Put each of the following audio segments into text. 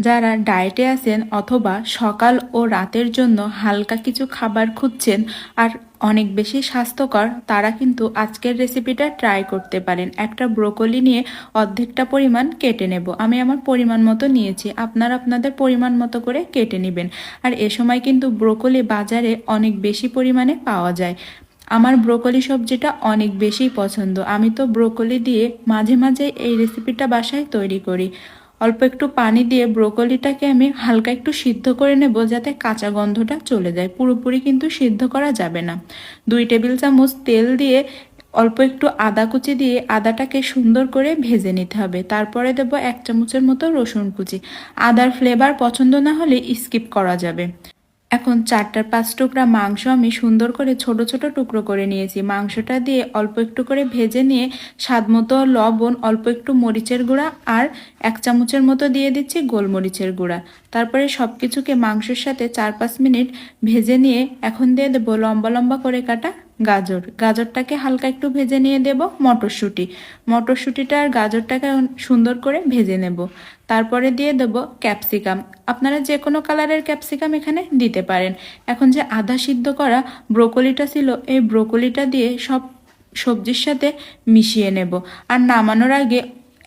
যারা ডায়েটে আছেন অথবা সকাল ও রাতের জন্য হালকা কিছু খাবার খুঁজছেন আর অনেক বেশি স্বাস্থ্যকর, তারা কিন্তু আজকের রেসিপিটা ট্রাই করতে পারেন। একটা ব্রোকলি নিয়ে অর্ধেকটা পরিমাণ কেটে নেব। আমি আমার পরিমাণ মতো নিয়েছি, আপনারা আপনাদের পরিমাণ মতো করে কেটে নেবেন। আর এ সময় কিন্তু ব্রোকলি বাজারে অনেক বেশি পরিমাণে পাওয়া যায়। আমার ব্রোকলি সবজিটা অনেক বেশি পছন্দ। আমি তো ব্রোকলি দিয়ে মাঝে মাঝে এই রেসিপিটা বাসায় তৈরি করি। অল্প একটু পানি দিয়ে ব্রোকলিটাকে আমি হালকা একটু সিদ্ধ করে নেব, যাতে কাঁচা গন্ধটা চলে যায়। পুরোপুরি কিন্তু সিদ্ধ করা যাবে না। 2 টেবিল চামচ তেল দিয়ে অল্প একটু আদা কুচি দিয়ে আদাটাকে সুন্দর করে ভেজে নিতে হবে। তারপরে দেব 1 চামচের মতো রসুন কুচি। আদার ফ্লেভার পছন্দ না হলে স্কিপ করা যাবে। এখন 4-5 টুকরা মাংস আমি সুন্দর করে ছোট ছোট টুকরো করে নিয়েছি। মাংসটা দিয়ে অল্প একটু করে ভেজে নিয়ে স্বাদ মতো লবণ, অল্প একটু মরিচের গুঁড়া আর 1 চামচের মতো দিয়ে দিচ্ছি গোলমরিচের গুঁড়া। তারপরে সব কিছুকে মাংসের সাথে 4-5 মিনিট ভেজে নিয়ে এখন দিয়ে দেবো লম্বা লম্বা করে কাটা গাজরটাকে হালকা একটু ভেজে নিয়ে দেব মটরশুঁটিটা আর গাজরটাকে সুন্দর করে ভেজে নেব। তারপরে দিয়ে দেব ক্যাপসিকাম। আপনারা যে কোনো কালারের ক্যাপসিকাম এখানে দিতে পারেন। এখন যে আধা সিদ্ধ করা ব্রোকলিটা ছিল, এই ব্রোকলিটা দিয়ে সব সবজির সাথে মিশিয়ে নেব। আর নামানোর আগে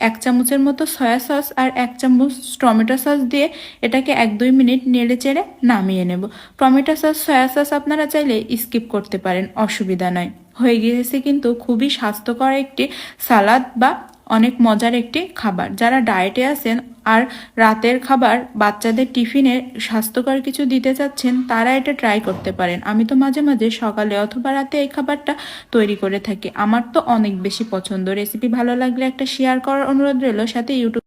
1 চামচের মতো সয়া সস আর 1 চামচ টমেটো সস দিয়ে এটাকে 1-2 মিনিট নেড়ে চেড়ে নামিয়ে নেব। টমেটো সস, সয়া সস আপনারা চাইলে স্কিপ করতে পারেন, অসুবিধা নয়। হয়ে গিয়েছে কিন্তু খুবই স্বাস্থ্যকর একটি সালাদ বা অনেক মজার একটি খাবার। যারা ডায়েটে আছেন আর রাতের খাবার বাচ্চাদের টিফিনে স্বাস্থ্যকর কিছু দিতে চাচ্ছেন, তারা এটা ট্রাই করতে পারেন। আমি তো মাঝে মাঝে সকালে অথবা রাতে এই খাবারটা তৈরি করে থাকি। আমার তো অনেক বেশি পছন্দ। রেসিপি ভালো লাগলে একটা শেয়ার করার অনুরোধ রইল, সাথে ইউটিউব